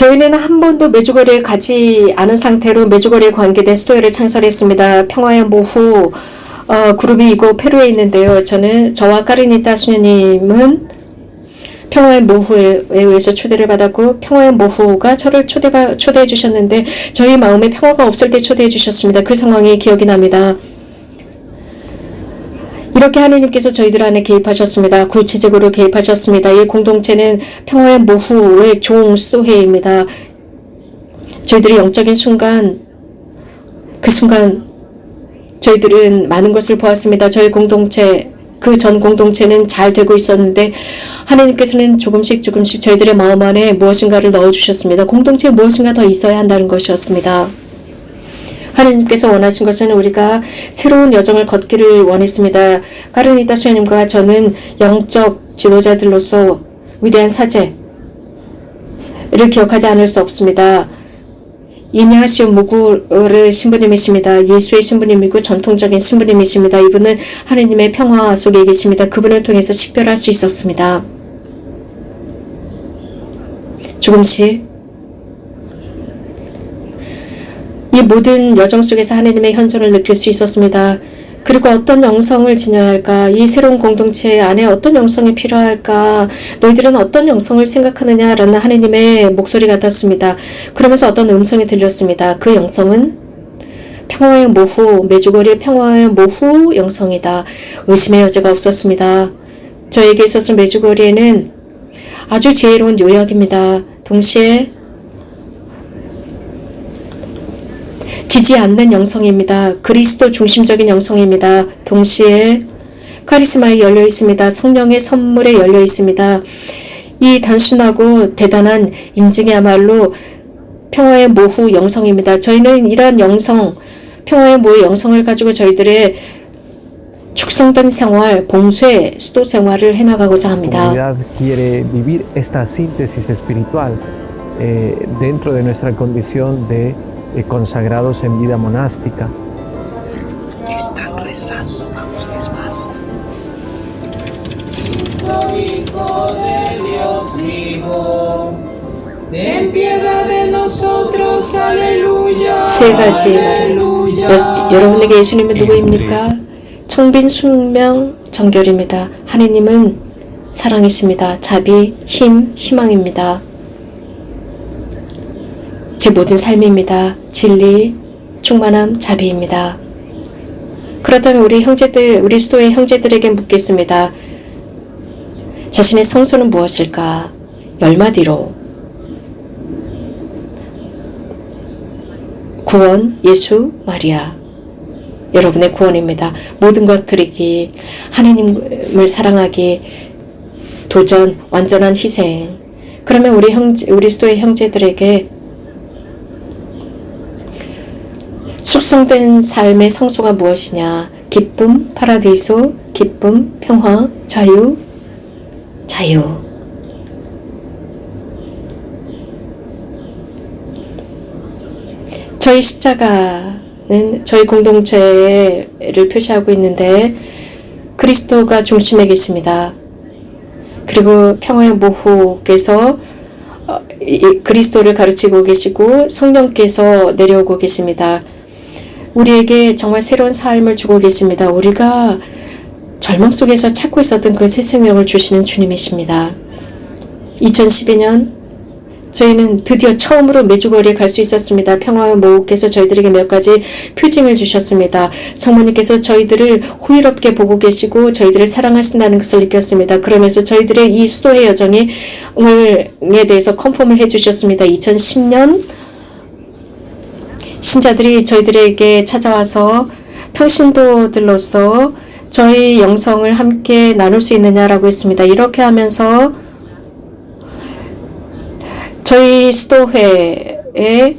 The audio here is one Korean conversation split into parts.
저희는 한 번도 메주거리에 가지 않은 상태로 메주거리에 관계된 스토어를 창설했습니다. 평화의 모후 그룹이 이곳 페루에 있는데요. 저와 까르니타 수녀님은 평화의 모후에 의해서 초대를 받았고, 평화의 모후가 저를 초대해 주셨는데 저희 마음에 평화가 없을 때 초대해 주셨습니다. 그 상황이 기억이 납니다. 이렇게 하느님께서 저희들 안에 개입하셨습니다. 구체적으로 개입하셨습니다. 이 공동체는 평화의 모후의 종수도회입니다. 저희들이 영적인 순간, 그 순간 저희들은 많은 것을 보았습니다. 저희 공동체, 그 전 공동체는 잘 되고 있었는데 하나님께서는 조금씩 저희들의 마음 안에 무엇인가를 넣어주셨습니다. 공동체에 무엇인가 더 있어야 한다는 것이었습니다. 하나님께서 원하신 것은 우리가 새로운 여정을 걷기를 원했습니다. 까르니타 수녀님과 저는 영적 지도자들로서 위대한 사제를 기억하지 않을 수 없습니다. 이냐시오 무구르 신부님이십니다. 예수의 신부님이고 전통적인 신부님이십니다. 이분은 하나님의 평화 속에 계십니다. 그분을 통해서 식별할 수 있었습니다. 조금씩 이 모든 여정 속에서 하나님의 현존을 느낄 수 있었습니다. 그리고 어떤 영성을 지녀야 할까? 이 새로운 공동체 안에 어떤 영성이 필요할까? 너희들은 어떤 영성을 생각하느냐라는 하나님의 목소리 같았습니다. 그러면서 어떤 음성이 들렸습니다. 그 영성은 평화의 모후, 메주거리의 평화의 모후 영성이다. 의심의 여지가 없었습니다. 저에게 있어서 메주거리에는 아주 지혜로운 요약입니다. 동시에 지지 않는 영성입니다. 그리스도 중심적인 영성입니다. 동시에 카리스마에 열려 있습니다. 성령의 선물에 열려 있습니다. 이 단순하고 대단한 인증이야말로 평화의 모후 영성입니다. 저희는 이러한 영성, 평화의 모후 영성을 가지고 저희들의 축성된 생활, 봉쇄, 수도 생활을 해나가고자 합니다. La comunidad quiere vivir esta síntesis espiritual dentro de nuestra condición de consagrados en vida monástica. Están rezando, vamos despacio. Cristo, Hijo de Dios vivo, ten piedad de nosotros, aleluya. 세 가지 말입니다. 여러분에게 예수님은 누구입니까? 청빈, 숙명, 정결입니다. 하나님은 사랑이십니다. 자비, 힘, 희망입니다. 제 모든 삶입니다. 진리, 충만함, 자비입니다. 그렇다면 우리 수도의 형제들에게 묻겠습니다. 자신의 성소는 무엇일까? 10마디로. 구원, 예수, 마리아. 여러분의 구원입니다. 모든 것 드리기, 하나님을 사랑하기, 도전, 완전한 희생. 그러면 우리 수도의 형제들에게 숙성된 삶의 성소가 무엇이냐? 기쁨, 파라디소, 기쁨, 평화, 자유, 자유. 저희 십자가는 저희 공동체를 표시하고 있는데 그리스도가 중심에 계십니다. 그리고 평화의 모후께서 그리스도를 가르치고 계시고 성령께서 내려오고 계십니다. 우리에게 정말 새로운 삶을 주고 계십니다. 우리가 절망 속에서 찾고 있었던 그 새 생명을 주시는 주님이십니다. 2012년 저희는 드디어 처음으로 메주거리에 갈 수 있었습니다. 평화의 모후께서 저희들에게 몇 가지 표징을 주셨습니다. 성모님께서 저희들을 호의롭게 보고 계시고 저희들을 사랑하신다는 것을 느꼈습니다. 그러면서 저희들의 이 수도의 여정에 대해서 컨펌을 해주셨습니다. 2010년 신자들이 저희들에게 찾아와서 평신도들로서 저희 영성을 함께 나눌 수 있느냐라고 했습니다. 이렇게 하면서 저희 수도회에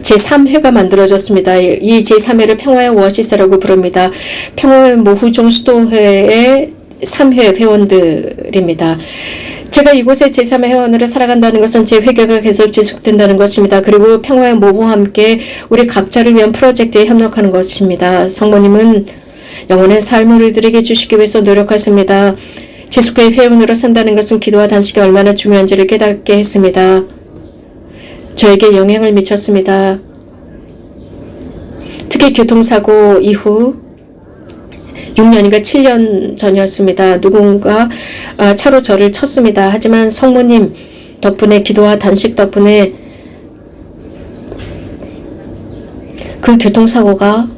제3회가 만들어졌습니다. 이 제3회를 평화의 오아시스라고 부릅니다. 평화의 모후종 수도회의 3회 회원들입니다. 제가 이곳에 제3의 회원으로 살아간다는 것은 제 회개가 계속 지속된다는 것입니다. 그리고 평화의 모후와 함께 우리 각자를 위한 프로젝트에 협력하는 것입니다. 성모님은 영원의 삶을 우리들에게 주시기 위해서 노력하십니다. 지속교회 회원으로 산다는 것은 기도와 단식이 얼마나 중요한지를 깨닫게 했습니다. 저에게 영향을 미쳤습니다. 특히 교통사고 이후 6년인가 7년 전이었습니다. 누군가 차로 저를 쳤습니다. 하지만 성모님 덕분에, 기도와 단식 덕분에 그 교통사고가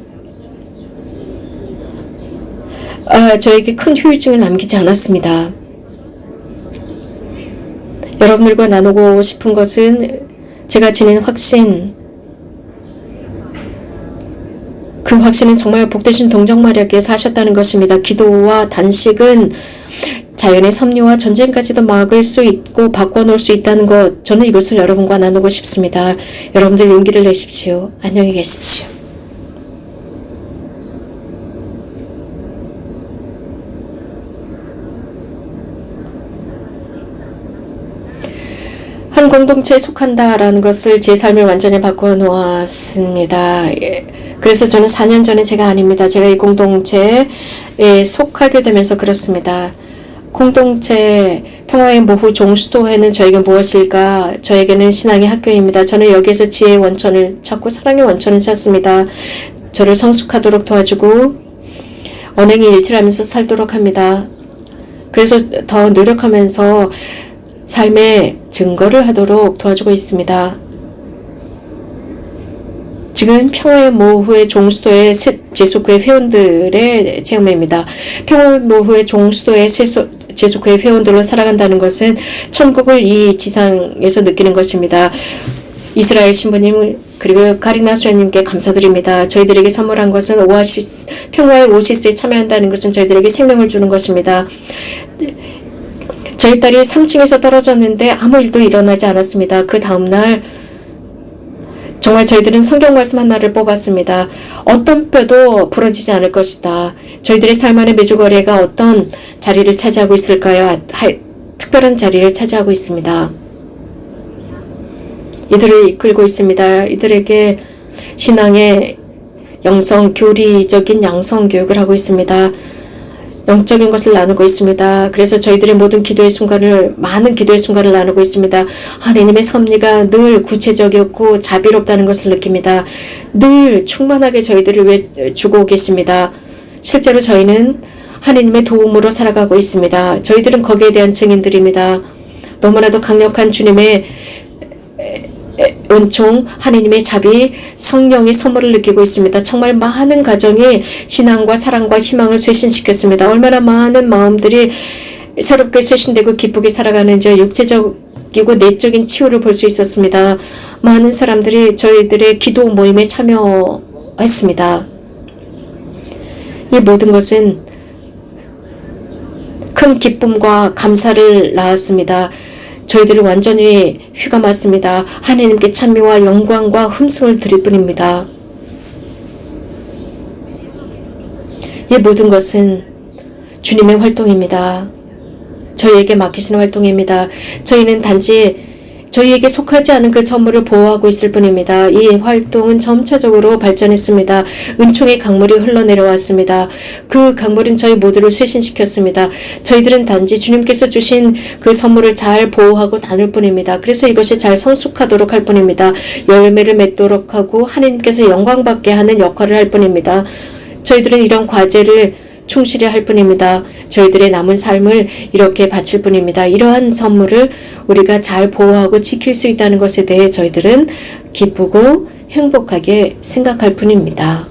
저에게 큰 후유증을 남기지 않았습니다. 여러분들과 나누고 싶은 것은 제가 지닌 확신, 그 확신은 정말 복되신 동정마리아께서 하셨다는 것입니다. 기도와 단식은 자연의 섭리와 전쟁까지도 막을 수 있고 바꿔놓을 수 있다는 것, 저는 이것을 여러분과 나누고 싶습니다. 여러분들 용기를 내십시오. 안녕히 계십시오. 한 공동체에 속한다라는 것을 제 삶을 완전히 바꿔놓았습니다. 그래서 저는 4년 전에 제가 아닙니다. 제가 이 공동체에 속하게 되면서 그렇습니다. 공동체 평화의 모후 종수도회는 저에게 무엇일까? 저에게는 신앙의 학교입니다. 저는 여기에서 지혜의 원천을 찾고 사랑의 원천을 찾습니다. 저를 성숙하도록 도와주고 언행이 일치하면서 살도록 합니다. 그래서 더 노력하면서 삶의 증거를 하도록 도와주고 있습니다. 지금 평화의 모후의 종수도의 제속교회 회원들의 체험입니다. 평화의 모후의 종수도의 제속교회 회원들로 살아간다는 것은 천국을 이 지상에서 느끼는 것입니다. 이스라엘 신부님 그리고 카리나 수녀님께 감사드립니다. 저희들에게 선물한 것은 오아시스, 평화의 오시스에 참여한다는 것은 저희들에게 생명을 주는 것입니다. 저희 딸이 3층에서 떨어졌는데 아무 일도 일어나지 않았습니다. 그 다음날 정말 저희들은 성경 말씀 하나를 뽑았습니다. 어떤 뼈도 부러지지 않을 것이다. 저희들의 삶 안에 메주거리가 어떤 자리를 차지하고 있을까요? 특별한 자리를 차지하고 있습니다. 이들을 이끌고 있습니다. 이들에게 신앙의 영성, 교리적인 양성 교육을 하고 있습니다. 영적인 것을 나누고 있습니다. 그래서 저희들의 모든 기도의 순간을, 많은 기도의 순간을 나누고 있습니다. 하나님의 섭리가 늘 구체적이었고 자비롭다는 것을 느낍니다. 늘 충만하게 저희들을 주고 계십니다. 실제로 저희는 하나님의 도움으로 살아가고 있습니다. 저희들은 거기에 대한 증인들입니다. 너무나도 강력한 주님의 은총, 하나님의 자비, 성령의 선물을 느끼고 있습니다. 정말 많은 가정이 신앙과 사랑과 희망을 쇄신시켰습니다. 얼마나 많은 마음들이 새롭게 쇄신되고 기쁘게 살아가는지 육체적이고 내적인 치유를 볼 수 있었습니다. 많은 사람들이 저희들의 기도 모임에 참여했습니다. 이 모든 것은 큰 기쁨과 감사를 낳았습니다. 저희들은 완전히 휘감았습니다. 하나님께 찬미와 영광과 흠숭을 드릴 뿐입니다. 이 모든 것은 주님의 활동입니다. 저희에게 맡기시는 활동입니다. 저희는 단지 저희에게 속하지 않은 그 선물을 보호하고 있을 뿐입니다. 이 활동은 점차적으로 발전했습니다. 은총의 강물이 흘러내려왔습니다. 그 강물은 저희 모두를 쇄신시켰습니다. 저희들은 단지 주님께서 주신 그 선물을 잘 보호하고 나눌 뿐입니다. 그래서 이것이 잘 성숙하도록 할 뿐입니다. 열매를 맺도록 하고 하나님께서 영광받게 하는 역할을 할 뿐입니다. 저희들은 이런 과제를 충실히 할 뿐입니다. 저희들의 남은 삶을 이렇게 바칠 뿐입니다. 이러한 선물을 우리가 잘 보호하고 지킬 수 있다는 것에 대해 저희들은 기쁘고 행복하게 생각할 뿐입니다.